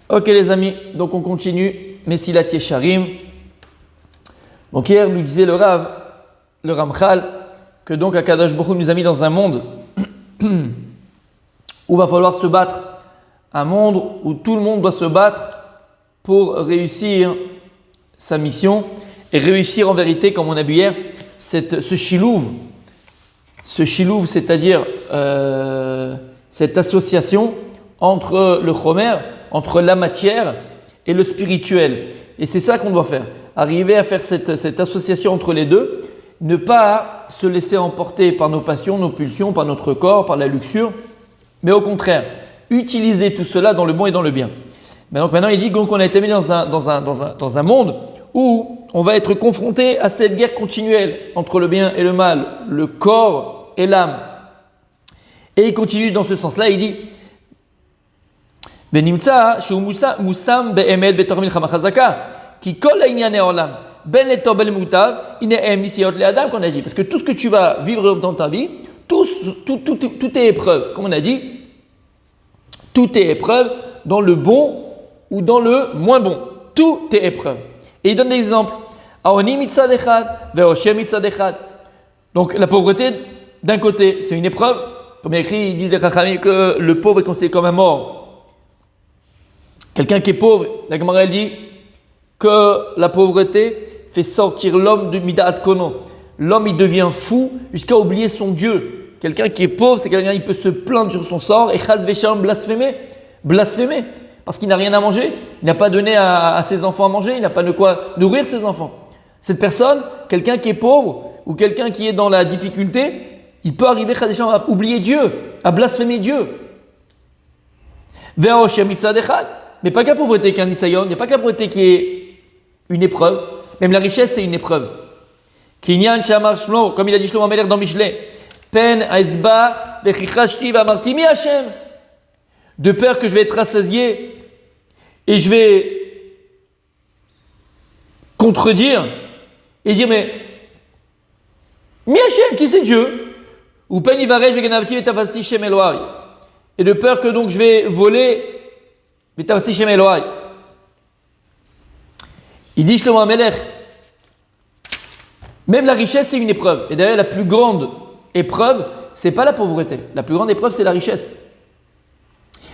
Ok les amis, donc on continue. Mesilat Yesharim. Donc hier nous disait le Rav, le Ramchal, que donc Akadosh Baruch Hu nous a mis dans un monde où va falloir se battre. Un monde où tout le monde doit se battre pour réussir sa mission et réussir en vérité, comme on a vu hier, ce shilouv, c'est-à-dire cette association entre le chomer, entre la matière et le spirituel. Et c'est ça qu'on doit faire. Arriver à faire cette association entre les deux, ne pas se laisser emporter par nos passions, nos pulsions, par notre corps, par la luxure, mais au contraire, utiliser tout cela dans le bon et dans le bien. Mais donc maintenant, il dit qu'on a été mis dans un monde où on va être confronté à cette guerre continuelle entre le bien et le mal, le corps et l'âme. Et il continue dans ce sens-là, il dit Benimtsa shu musam be'emet betor milchama chazaka ki kol ha'inyanei olam ben letov ben mutav inehem nisiyot le'adam, qu'on a dit. Parce que tout ce que tu vas vivre dans ta vie, tout est épreuve. Comme on a dit, tout est épreuve dans le bon ou dans le moins bon. Tout est épreuve. Et il donne des exemples. Aoni mitzad echad, ve'oshe mitzad echad. Donc la pauvreté, d'un côté, c'est une épreuve. Comme il y a écrit, ils disent les Chachamim que le pauvre est considéré comme un mort. Quelqu'un qui est pauvre, la Gemara elle dit que la pauvreté fait sortir l'homme de Midat Kono. L'homme il devient fou jusqu'à oublier son Dieu. Quelqu'un qui est pauvre, c'est quelqu'un qui peut se plaindre sur son sort et chas vesham blasphémer, parce qu'il n'a rien à manger, il n'a pas donné à ses enfants à manger, il n'a pas de quoi nourrir ses enfants. Cette personne, quelqu'un qui est pauvre ou quelqu'un qui est dans la difficulté, il peut arriver chas vesham à oublier Dieu, à blasphémer Dieu. Ve'oshe mitzad echad. Mais pas que la pauvreté qui est un nisayon, il n'y a pas que la pauvreté qui est une épreuve, même la richesse c'est une épreuve. Kinyan shamar shlo, comme il a dit Shlomo Amelech dans Mishlei, pen aizba vechichashti v'amarti mi Hashem, de peur que je vais être rassasié et je vais contredire et dire mais mi Hashem, qui c'est Dieu? Ou pen ivarej veganavti vetavasi shem Elohai, et de peur que donc je vais voler. Il dit Shlomo Amelech, même la richesse c'est une épreuve. Et d'ailleurs la plus grande épreuve, c'est pas la pauvreté. La plus grande épreuve c'est la richesse.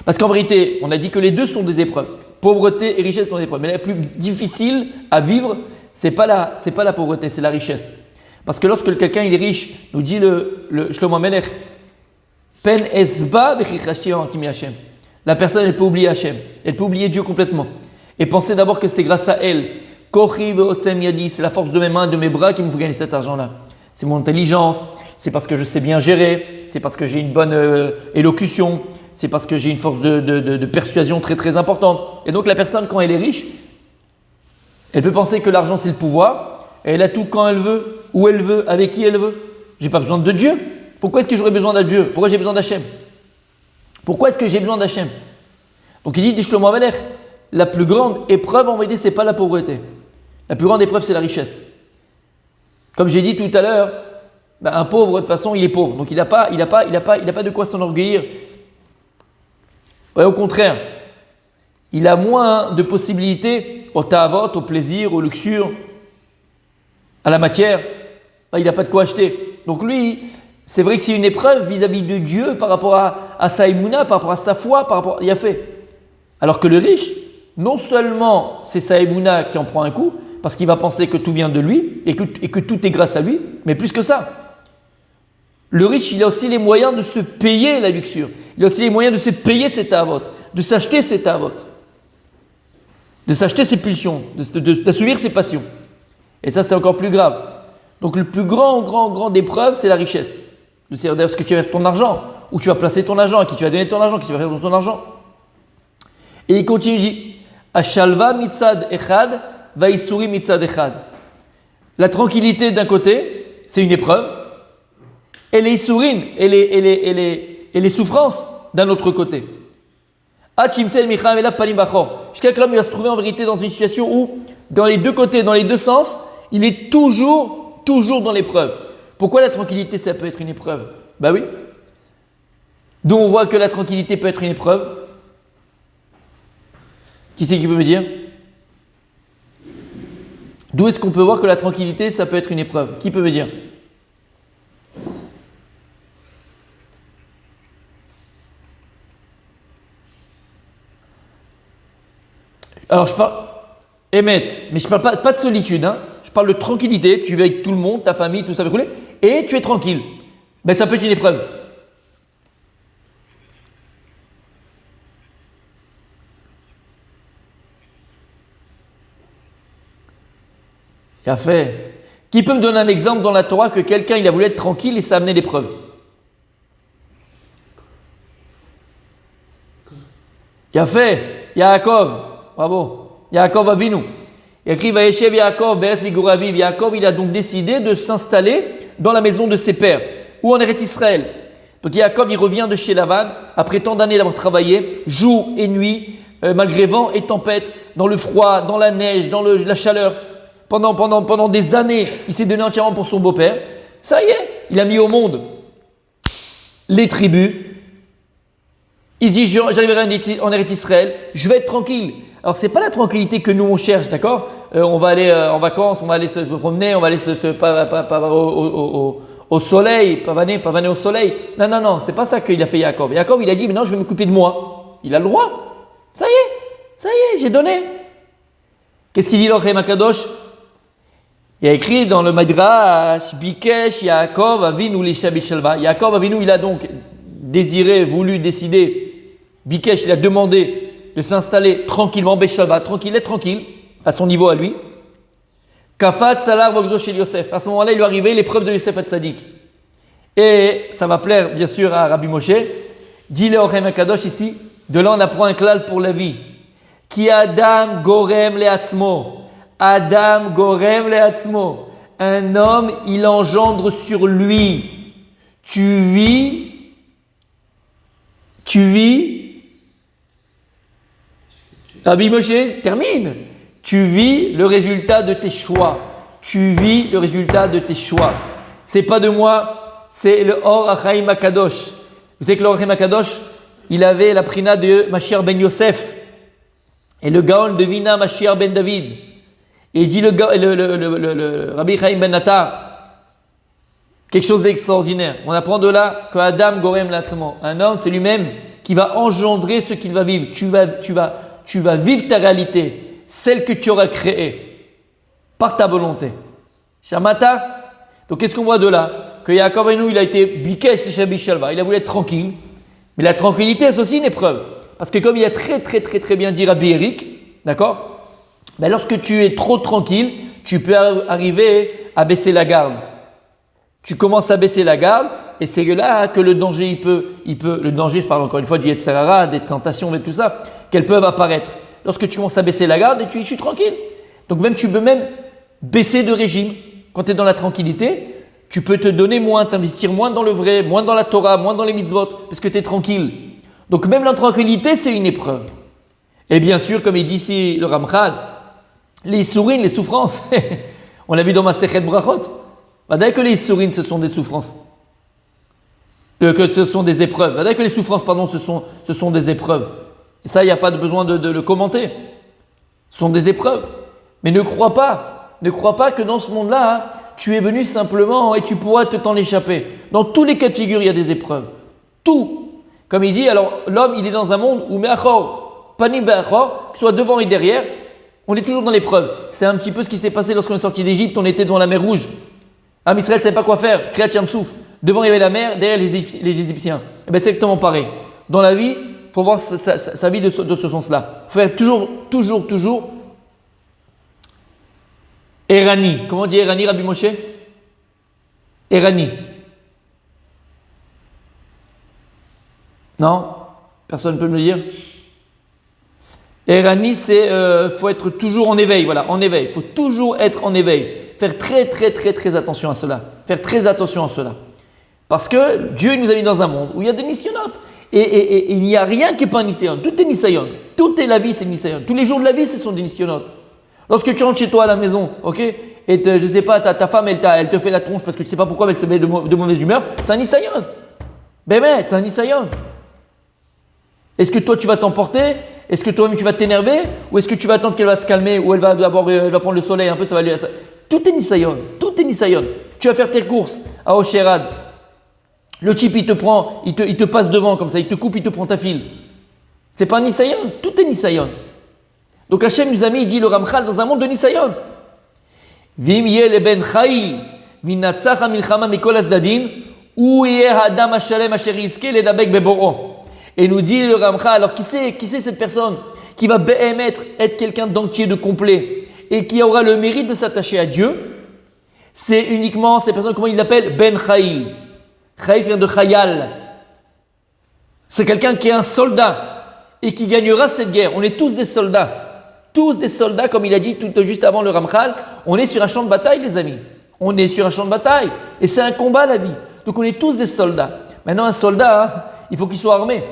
Parce qu'en vérité, on a dit que les deux sont des épreuves. Pauvreté et richesse sont des épreuves. Mais la plus difficile à vivre, c'est pas la pauvreté, c'est la richesse. Parce que lorsque quelqu'un il est riche, nous dit le Shlomo Amelech, pen esba vechichashti v'amarti Hashem. La personne, elle peut oublier Hachem, elle peut oublier Dieu complètement et penser d'abord que c'est grâce à elle. Kochi ve'otzem yadi, c'est la force de mes mains, de mes bras qui me font gagner cet argent-là. C'est mon intelligence, c'est parce que je sais bien gérer, c'est parce que j'ai une bonne élocution, c'est parce que j'ai une force de persuasion très très importante. Et donc la personne, quand elle est riche, elle peut penser que l'argent c'est le pouvoir, et elle a tout quand elle veut, où elle veut, avec qui elle veut. J'ai pas besoin de Dieu. Pourquoi est-ce que j'aurais besoin de Dieu? Pourquoi j'ai besoin d'Hachem? Pourquoi est-ce que j'ai besoin d'Hachem? Donc il dit Shlomo Amelech, la plus grande épreuve en vérité, ce n'est pas la pauvreté. La plus grande épreuve, c'est la richesse. Comme j'ai dit tout à l'heure, un pauvre, de toute façon, il est pauvre. Donc il n'a pas de quoi s'enorgueillir. Ouais, au contraire, il a moins de possibilités au ta'avot, au plaisir, aux luxures, à la matière. Il n'a pas de quoi acheter. Donc lui, c'est vrai que c'est une épreuve vis-à-vis de Dieu par rapport à sa émouna, par rapport à sa foi, par rapport à Yafé. Alors que le riche, non seulement c'est sa émouna qui en prend un coup, parce qu'il va penser que tout vient de lui et que tout est grâce à lui, mais plus que ça. Le riche, il a aussi les moyens de se payer la luxure. Il a aussi les moyens de se payer ses ta'avot, de s'acheter ses ta'avot, de s'acheter ses pulsions, d'assouvir ses passions. Et ça, c'est encore plus grave. Donc le plus grande épreuve, c'est la richesse. C'est-à-dire ce que tu vas faire de ton argent, où tu vas placer ton argent, à qui tu vas donner ton argent, qui tu vas faire de ton argent. Et il continue, il dit Ashalva mitzad echad, vaisuri mitzad echad. La tranquillité d'un côté, c'est une épreuve, et les isurin, et les souffrances d'un autre côté. Jusqu'à que l'homme va se trouver en vérité dans une situation où, dans les deux côtés, dans les deux sens, il est toujours dans l'épreuve. Pourquoi la tranquillité, ça peut être une épreuve? Ben oui. D'où on voit que la tranquillité peut être une épreuve. Qui c'est qui peut me dire? D'où est-ce qu'on peut voir que la tranquillité, ça peut être une épreuve? Qui peut me dire? Alors je parle, Émet, mais je parle pas de solitude, hein. Je parle de tranquillité, tu vis avec tout le monde, ta famille, tout ça va rouler, et tu es tranquille. Ben ça peut être une épreuve. Il a fait. Qui peut me donner un exemple dans la Torah que quelqu'un il a voulu être tranquille et ça a amené l'épreuve? Il a fait. Yaakov. Bravo. Yaakov Avinu. Il écrit Vayeshev Yaakov Beretz Miguraviv. Yaakov il a donc décidé de s'installer dans la maison de ses pères ou en Eretz Israël. Donc Yaakov il revient de chez Lavan après tant d'années d'avoir travaillé jour et nuit malgré vent et tempête, dans le froid, dans la neige, dans la chaleur. Pendant des années, il s'est donné entièrement pour son beau-père. Ça y est, il a mis au monde les tribus. Il se dit, j'arriverai en Eretz Israël, je vais être tranquille. Alors, ce n'est pas la tranquillité que nous, on cherche, d'accord? On va aller en vacances, on va aller se promener, on va aller au soleil, pavaner au soleil. Non, c'est pas ça qu'il a fait Yaakov. Yaakov, il a dit, maintenant, je vais me couper de moi. Il a le droit. Ça y est, j'ai donné. Qu'est-ce qu'il dit l'Orchem Akadosh? Il y a écrit dans le Midrash, Bikesh Yaakov Avinu Lisha Bishalva. Yaakov Avinu, il a donc désiré, voulu, décidé, Bikesh, il a demandé de s'installer tranquillement, Beshalva, tranquille, à son niveau à lui. Kafat Salar Vogzo chez Yosef. À ce moment-là, il lui arrivait l'épreuve de Yosef Hatzadik. Et ça va plaire bien sûr à Rabbi Moshe. Dit le Orchem Akadosh ici, de là on apprend un klal pour la vie. Ki Adam Gorem Leatzmo. Adam Gorem Leatzmo. Un homme, il engendre sur lui. Tu vis. Rabbi Moshe, termine. Tu vis le résultat de tes choix. C'est pas de moi, c'est le Or Achaim Akadosh. Vous savez que le Or Achaim Akadosh, il avait la prina de Mashiach ben Yosef. Et le Gaon devina Mashiach ben David. Et il dit le Rabbi Chaim ben Nata, quelque chose d'extraordinaire. On apprend de là que Adam Gorem Latzmo, un homme, c'est lui-même qui va engendrer ce qu'il va vivre. Tu vas vivre ta réalité, celle que tu auras créée, par ta volonté. Shamata. Donc qu'est-ce qu'on voit de là? Que Yaakov Avinu, il a été Bikesh Lisha Bishalva, il a voulu être tranquille. Mais la tranquillité, c'est aussi une épreuve. Parce que comme il a très bien dit Rabbi Eric, d'accord? Ben lorsque tu es trop tranquille, tu peux arriver à baisser la garde. Tu commences à baisser la garde et c'est là que le danger, le danger, je parle encore une fois du Yetzer Hara, des tentations et tout ça, qu'elles peuvent apparaître. Lorsque tu commences à baisser la garde et je suis tranquille. Donc tu peux même baisser de régime. Quand tu es dans la tranquillité, tu peux te donner moins, t'investir moins dans le vrai, moins dans la Torah, moins dans les mitzvot, parce que tu es tranquille. Donc même la tranquillité, c'est une épreuve. Et bien sûr, comme il dit ici le Ramchal, les sourines, les souffrances, on l'a vu dans Masechet Brachot, d'ailleurs que les sourines, ce sont des souffrances, que ce sont des épreuves. D'ailleurs que les souffrances, ce sont des épreuves. Et ça, il n'y a pas besoin de le commenter. Ce sont des épreuves. Mais ne crois pas que dans ce monde-là, tu es venu simplement et tu pourras t'en échapper. Dans tous les cas de figure, il y a des épreuves. Tout. Comme il dit, alors l'homme, il est dans un monde où me'achor, panim ve'achor, que ce soit devant et derrière, on est toujours dans l'épreuve. C'est un petit peu ce qui s'est passé lorsqu'on est sorti d'Égypte, on était devant la mer Rouge. Am Israël ne savait pas quoi faire, Kriyat Yam-Souf. Devant il y avait la mer, derrière les Égyptiens. Et bien c'est exactement pareil. Dans la vie, il faut voir sa vie de ce sens-là. Il faut faire toujours Erani. Comment on dit Erani, Rabbi Moshe? Erani. Non? Personne ne peut me le dire? Erani, c'est faut être toujours en éveil, voilà, en éveil. Il faut toujours être en éveil. Faire très attention à cela. Parce que Dieu nous a mis dans un monde où il y a des nisyonotes. Et il n'y a rien qui n'est pas un nisyon. Tout est nisyon. Tout est la vie, c'est nisyon. Tous les jours de la vie, ce sont des nisyonotes. Lorsque tu rentres chez toi à la maison, ok, et je sais pas, ta femme, elle te fait la tronche parce que tu sais pas pourquoi elle se met de mauvaise humeur, c'est un nisayon. Bémet, c'est un nisayon. Est-ce que toi tu vas t'emporter? Est-ce que toi-même tu vas t'énerver ou est-ce que tu vas attendre qu'elle va se calmer ou elle va prendre le soleil un peu, ça va lui... Tout est Nisayon, tout est Nisayon. Tu vas faire tes courses à Osherad. Le type il te prend, il te passe devant comme ça, il te coupe, il te prend ta file. C'est pas Nisayon, tout est Nisayon. Donc Hachem nous a mis, il dit le Ramchal, dans un monde de Nisayon. Vim yel ben chayil, vinatzach hamilchama mikol azdadin, ou yeh adam hashalem asher yizke ledabek beboro. Et nous dit le Ramchal, alors qui c'est cette personne qui va être quelqu'un d'entier, de complet, et qui aura le mérite de s'attacher à Dieu? C'est uniquement ces personnes, comment il l'appelle? Ben chayil. Chayil vient de chayal. C'est quelqu'un qui est un soldat et qui gagnera cette guerre. On est tous des soldats. Tous des soldats, comme il a dit tout juste avant le Ramchal, on est sur un champ de bataille, les amis. On est sur un champ de bataille. Et c'est un combat, la vie. Donc on est tous des soldats. Maintenant, un soldat, il faut qu'il soit armé.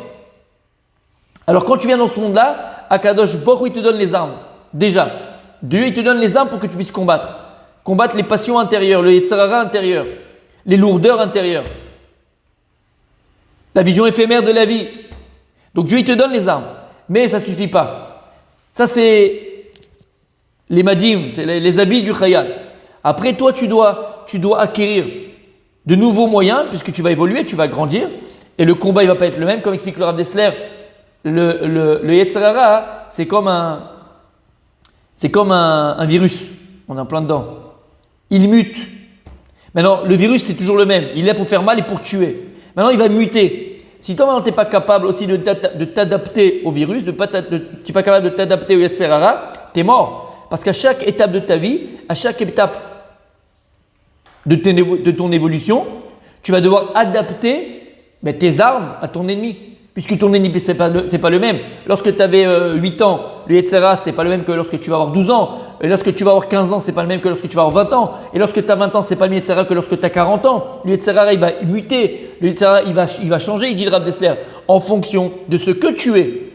Alors quand tu viens dans ce monde-là, Akadosh Baruch Hu, il te donne les armes. Déjà. Dieu, il te donne les armes pour que tu puisses combattre. Combattre les passions intérieures, le Yetzer Hara intérieur, les lourdeurs intérieures, la vision éphémère de la vie. Donc Dieu, il te donne les armes. Mais ça ne suffit pas. Ça, c'est les madim, c'est les habits du khayal. Après, toi, tu dois acquérir de nouveaux moyens, puisque tu vas évoluer, tu vas grandir, et le combat, il ne va pas être le même. Comme explique le Rav Dessler, le Yetzer Hara, c'est comme un virus. On est en plein dedans. Il mute. Maintenant, le virus, c'est toujours le même. Il est là pour faire mal et pour tuer. Maintenant, il va muter. Si toi, tu n'es pas capable aussi de t'adapter au virus, tu n'es pas capable de t'adapter au Yetzer Hara, tu es mort. Parce qu'à chaque étape de ta vie, à chaque étape de ton évolution, tu vas devoir adapter tes armes à ton ennemi. Puisque ton ennemi, ce n'est pas le même. Lorsque tu avais 8 ans, le Yetzer Hara, ce n'est pas le même que lorsque tu vas avoir 12 ans. Et lorsque tu vas avoir 15 ans, ce n'est pas le même que lorsque tu vas avoir 20 ans. Et lorsque tu as 20 ans, ce n'est pas le Yetzer Hara que lorsque tu as 40 ans. Le Yetzer Hara, il va muter. Le Yetzer Hara, il va changer, il dit le Rav Dessler, en fonction de ce que tu es.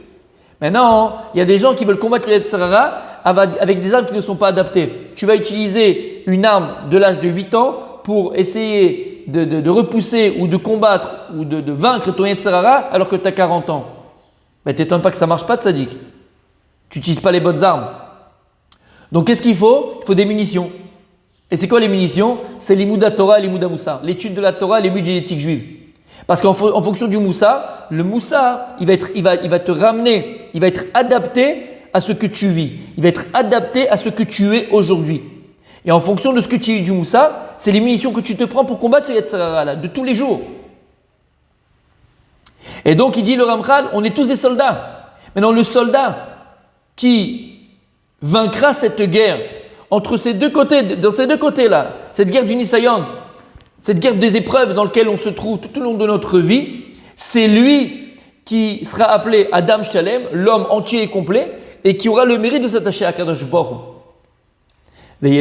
Maintenant, il y a des gens qui veulent combattre le Yetzer Hara avec des armes qui ne sont pas adaptées. Tu vas utiliser une arme de l'âge de 8 ans pour essayer de repousser ou de combattre ou de vaincre ton Yetzer Hara alors que tu as 40 ans. Mais t'étonnes pas que ça ne marche pas, tzaddik. Tu n'utilises pas les bonnes armes. Donc qu'est-ce qu'il faut? Il faut des munitions. Et c'est quoi les munitions? C'est l'Imouda Torah et l'Imouda Moussa. L'étude de la Torah et l'étude de l'éthique juive. Parce qu'en fonction du Moussa, le Moussa, il va te ramener, il va être adapté à ce que tu vis. Il va être adapté à ce que tu es aujourd'hui. Et en fonction de ce que tu es du Moussa, c'est les munitions que tu te prends pour combattre ce Yetzer Hara de tous les jours. Et donc il dit le Ramchal, on est tous des soldats. Maintenant le soldat qui vaincra cette guerre entre ces deux côtés, dans ces deux côtés-là, cette guerre du Nisayon, cette guerre des épreuves dans laquelle on se trouve tout au long de notre vie, c'est lui qui sera appelé Adam Shalem, l'homme entier et complet, et qui aura le mérite de s'attacher à Kadosh Baruch Hu.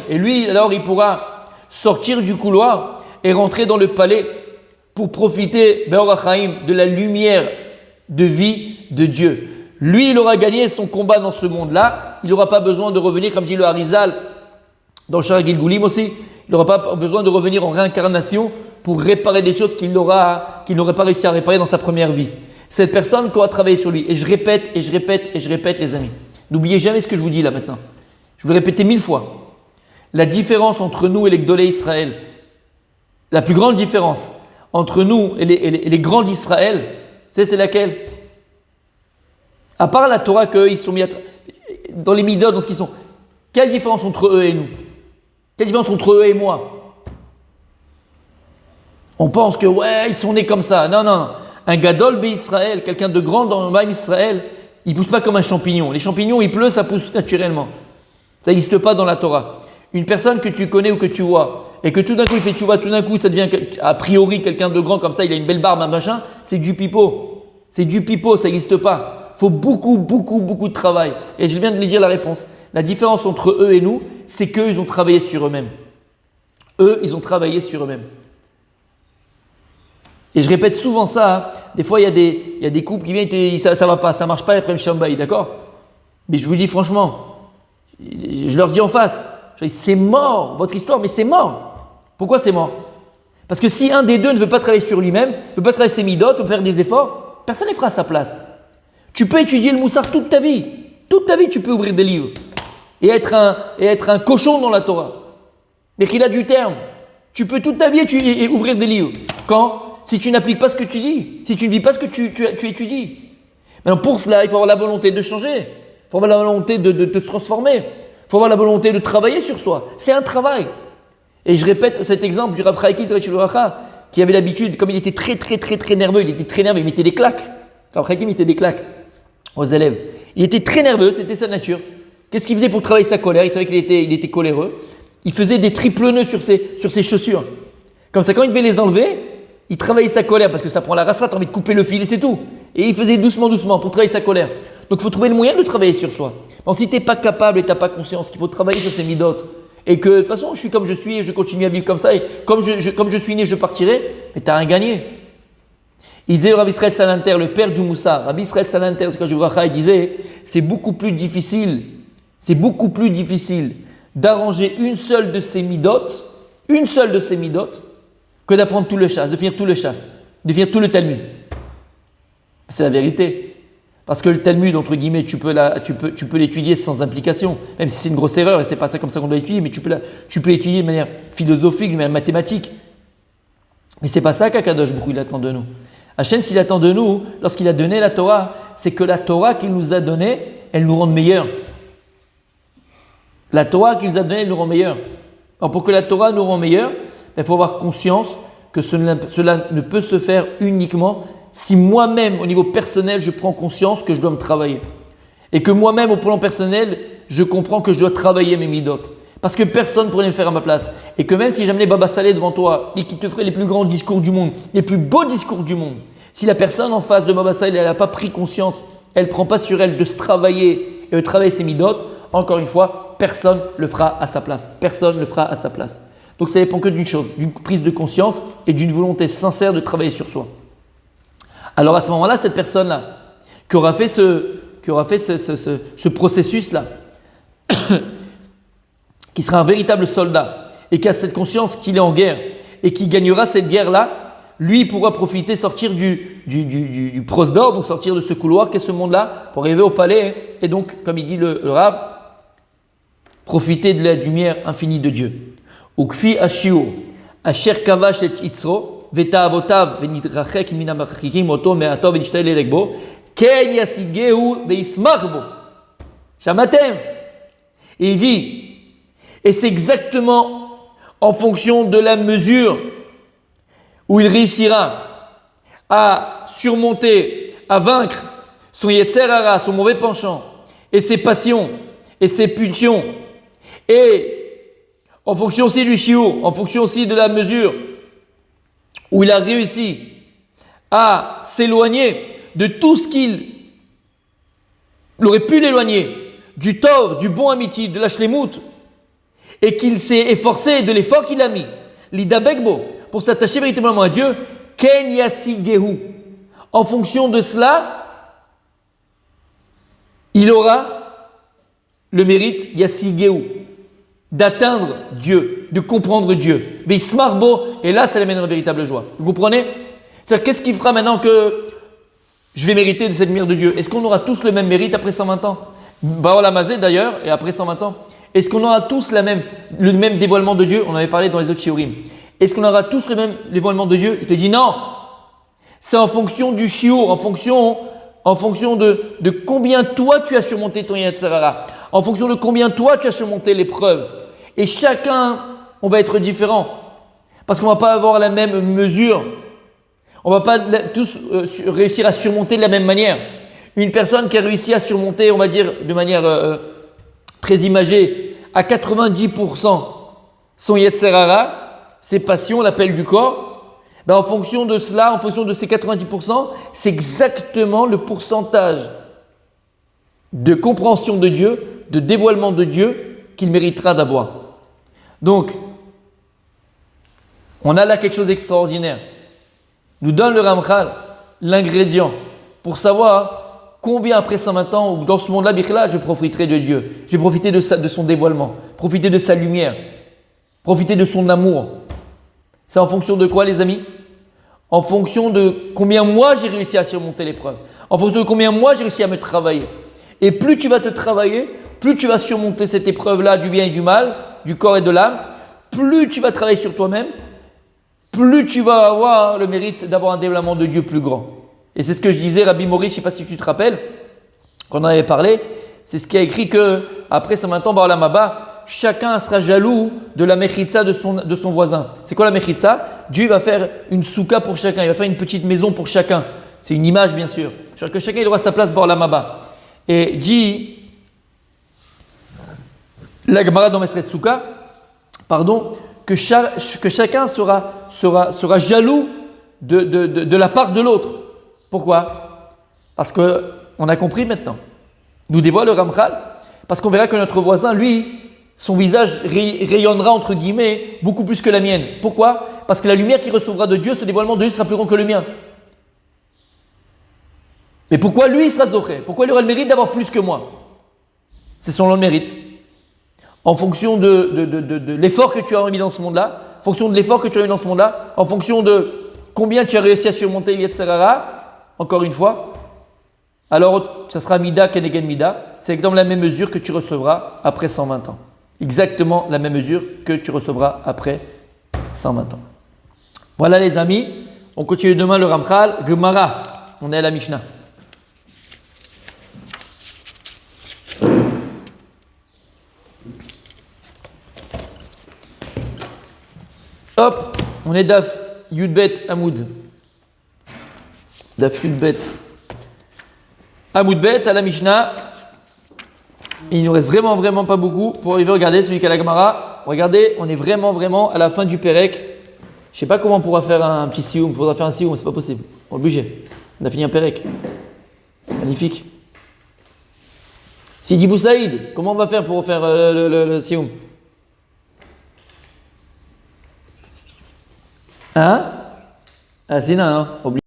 Et lui, alors, il pourra sortir du couloir et rentrer dans le palais pour profiter de la lumière de vie de Dieu. Lui, il aura gagné son combat dans ce monde-là. Il n'aura pas besoin de revenir, comme dit le Harizal, dans Shar Gilgulim aussi, il n'aura pas besoin de revenir en réincarnation pour réparer des choses qu'il n'aurait pas réussi à réparer dans sa première vie. Cette personne qui aura travaillé sur lui. Et je répète, les amis. N'oubliez jamais ce que je vous dis là maintenant. Je vous le répéter 1000 fois. La différence entre nous et les Gdolei Israël, la plus grande différence entre nous et les grands d'Israël, c'est laquelle? À part la Torah qu'eux, ils sont mis dans les midot, dans ce qu'ils sont. Quelle différence entre eux et nous? Quelle différence entre eux et moi? On pense que, ouais, ils sont nés comme ça. Non. Un Gadol Israël, quelqu'un de grand dans le Israël, il ne pousse pas comme un champignon. Les champignons, il pleut, ça pousse naturellement. Ça n'existe pas dans la Torah. Une personne que tu connais ou que tu vois, et que tout d'un coup il fait tchouva, tout d'un coup ça devient a priori quelqu'un de grand comme ça, il a une belle barbe, un machin, c'est du pipeau. C'est du pipeau, ça n'existe pas. Il faut beaucoup de travail. Et je viens de lui dire la réponse. La différence entre eux et nous, c'est qu'eux, ils ont travaillé sur eux-mêmes. Eux, ils ont travaillé sur eux-mêmes. Et je répète souvent ça. Hein. Des fois, il y a des couples qui viennent et disent ça va pas, ça marche pas, ils prennent Shambaï, d'accord? Mais je vous dis franchement, je leur dis en face, je dis, c'est mort, votre histoire, mais c'est mort. Pourquoi c'est mort? Parce que si un des deux ne veut pas travailler sur lui-même, ne veut pas travailler ses midot, ne veut pas faire des efforts, Personne ne les fera à sa place. Tu peux étudier le Moussar toute ta vie. Toute ta vie, tu peux ouvrir des livres et être un cochon dans la Torah. Mais qu'il a du terme. Tu peux toute ta vie et ouvrir des livres. Quand? Si tu n'appliques pas ce que tu dis. Si tu ne vis pas ce que tu étudies. Maintenant, pour cela, il faut avoir la volonté de changer. Il faut avoir la volonté de se transformer. Il faut avoir la volonté de travailler sur soi. C'est un travail. Et je répète cet exemple du Rav Chaïki qui avait l'habitude, comme il était très nerveux, il mettait des claques. Rav Chaïki mettait des claques aux élèves. Il était très nerveux, c'était sa nature. Qu'est-ce qu'il faisait pour travailler sa colère? Il savait qu'il était coléreux. Il faisait des triples nœuds sur ses chaussures. Comme ça, quand il devait les enlever, il travaillait sa colère parce que ça prend la racine, tu as envie de couper le fil et c'est tout. Et il faisait doucement pour travailler sa colère. Donc il faut trouver le moyen de travailler sur soi. Bon, si tu n'es pas capable et tu n'as pas conscience qu'il faut travailler sur ces midotes et que de toute façon je suis comme je suis et je continue à vivre comme ça et comme je suis né je partirai, mais tu n'as rien gagné. Il disait Rabbi Israël Salanter, le père du Moussa, Rabbi Israël Salanter, c'est quand je il disait c'est beaucoup plus difficile d'arranger une seule de ces midotes que d'apprendre tout le chasse, de finir tout le chasse, de finir tout le Talmud. C'est la vérité. Parce que le Talmud, entre guillemets, tu peux l'étudier sans implication, même si c'est une grosse erreur et c'est pas ça comme ça qu'on doit l'étudier, mais tu peux l'étudier de manière philosophique, de manière mathématique. Mais c'est pas ça qu'Akadosh Baruch Hu il attend de nous. Hachem, ce qu'il attend de nous, lorsqu'il a donné la Torah, c'est que la Torah qu'il nous a donnée, elle nous rende meilleurs. La Torah qu'il nous a donnée, elle nous rend meilleurs. Alors pour que la Torah nous rende meilleurs, il faut avoir conscience que cela ne peut se faire uniquement si moi-même, au niveau personnel, je prends conscience que je dois me travailler. Et que moi-même, au plan personnel, je comprends que je dois travailler mes midotes. Parce que personne ne pourrait me faire à ma place. Et que même si j'amenais Baba Saleh devant toi et qu'il te ferait les plus grands discours du monde, les plus beaux discours du monde, si la personne en face de Baba Saleh, elle n'a pas pris conscience, elle ne prend pas sur elle de se travailler et de travailler ses midotes, encore une fois, personne ne le fera à sa place. Personne ne le fera à sa place. Donc ça dépend que d'une chose, d'une prise de conscience et d'une volonté sincère de travailler sur soi. Alors à ce moment-là, cette personne-là, qui aura fait ce processus-là, qui sera un véritable soldat et qui a cette conscience qu'il est en guerre et qui gagnera cette guerre-là, lui il pourra profiter, sortir du prosdor, donc sortir de ce couloir qu'est ce monde-là, pour arriver au palais et donc, comme il dit le Rav, profiter de la lumière infinie de Dieu. Ukfi ashiur, asher kavash et itzro, ותאוותיו ונתרחק מן המרחיקים אותו מעטו ונשתעל לרגבו, כן ישיגהו וישמח בו. Shamatem. Et il dit, et c'est exactement en fonction de la mesure où il réussira à surmonter, à vaincre son yetzer hara, son mauvais penchant, et ses passions, et ses pulsions, et en fonction aussi du shiur, en fonction aussi de la mesure où il a réussi à s'éloigner de tout ce qu'il aurait pu l'éloigner, du tov, du bon amitié, de la shlemout, et qu'il s'est efforcé de l'effort qu'il a mis, l'idabekbo, pour s'attacher véritablement à Dieu, ken yasigehu. En fonction de cela, il aura le mérite yasigehu, d'atteindre Dieu, de comprendre Dieu. Veismarbo, et là, ça l'amène à une véritable joie. Vous comprenez? C'est-à-dire, qu'est-ce qui fera maintenant que je vais mériter de cette lumière de Dieu? Est-ce qu'on aura tous le même mérite après 120 ans? Baola Mazé d'ailleurs, et après 120 ans. Est-ce qu'on aura tous le même dévoilement de Dieu? On en avait parlé dans les autres shiurim. Est-ce qu'on aura tous le même dévoilement de Dieu? Il te dit non. C'est en fonction du shiur, en fonction de combien toi tu as surmonté ton yetzer hara, en fonction de combien toi tu as surmonté l'épreuve. Et chacun, on va être différent. Parce qu'on ne va pas avoir la même mesure. On ne va pas tous réussir à surmonter de la même manière. Une personne qui a réussi à surmonter, on va dire de manière très imagée, à 90% son yetzer hara, ses passions, l'appel du corps, ben en fonction de cela, en fonction de ces 90%, c'est exactement le pourcentage de compréhension de Dieu, de dévoilement de Dieu qu'il méritera d'avoir. Donc, on a là quelque chose d'extraordinaire. Nous donne le Ramchal l'ingrédient pour savoir combien après 120 ans ou dans ce monde-là, Bichla, je profiterai de Dieu. Je vais profiter de son dévoilement, profiter de sa lumière, profiter de son amour. C'est en fonction de quoi, les amis? en fonction de combien moi j'ai réussi à surmonter l'épreuve, en fonction de combien moi j'ai réussi à me travailler. Et plus tu vas te travailler, plus tu vas surmonter cette épreuve-là du bien et du mal, du corps et de l'âme, plus tu vas travailler sur toi-même, plus tu vas avoir le mérite d'avoir un développement de Dieu plus grand. Et c'est ce que je disais, Rabbi Maurice, je ne sais pas si tu te rappelles, quand on en avait parlé, c'est ce qui a écrit que après ça maintenant, Baolam Haba, chacun sera jaloux de la mechitza de son voisin. C'est quoi la mechitza? Dieu va faire une souka pour chacun, il va faire une petite maison pour chacun. C'est une image bien sûr. C'est-à-dire que chacun il aura sa place Baolam Haba. Et dit la Gemara dans Mesret Souka, que chacun sera jaloux de la part de l'autre. Pourquoi? Parce qu'on a compris maintenant. Nous dévoile le Ramchal, parce qu'on verra que notre voisin, lui, son visage rayonnera entre guillemets beaucoup plus que la mienne. Pourquoi? Parce que la lumière qu'il recevra de Dieu, ce dévoilement de Dieu sera plus grand que le mien. Mais pourquoi lui il sera zoché? Pourquoi il aura le mérite d'avoir plus que moi? C'est selon le mérite. En fonction de l'effort que tu as mis dans ce monde-là, en fonction de l'effort que tu as mis dans ce monde-là, en fonction de combien tu as réussi à surmonter l'Yetzer Hara, encore une fois, alors ça sera Mida Kenegen Mida. C'est exactement la même mesure que tu recevras après 120 ans. Exactement la même mesure que tu recevras après 120 ans. Voilà les amis, on continue demain le Ramchal, Gemara, on est à la Mishnah. Hop, on est Daf Yudbet Hamoud. Daf Yudbet Hamoud Bet à la Mishnah. Il nous reste vraiment pas beaucoup pour arriver à regarder celui qui a la Gemara. Regardez, on est vraiment à la fin du Pérec. Je sais pas comment on pourra faire un petit sioum. Il faudra faire un sioum, mais c'est pas possible. On est obligé. On a fini un Pérec. C'est magnifique. Sidi Boussaïd, comment on va faire pour faire le sioum? Hein? Ah, c'est non, obligé.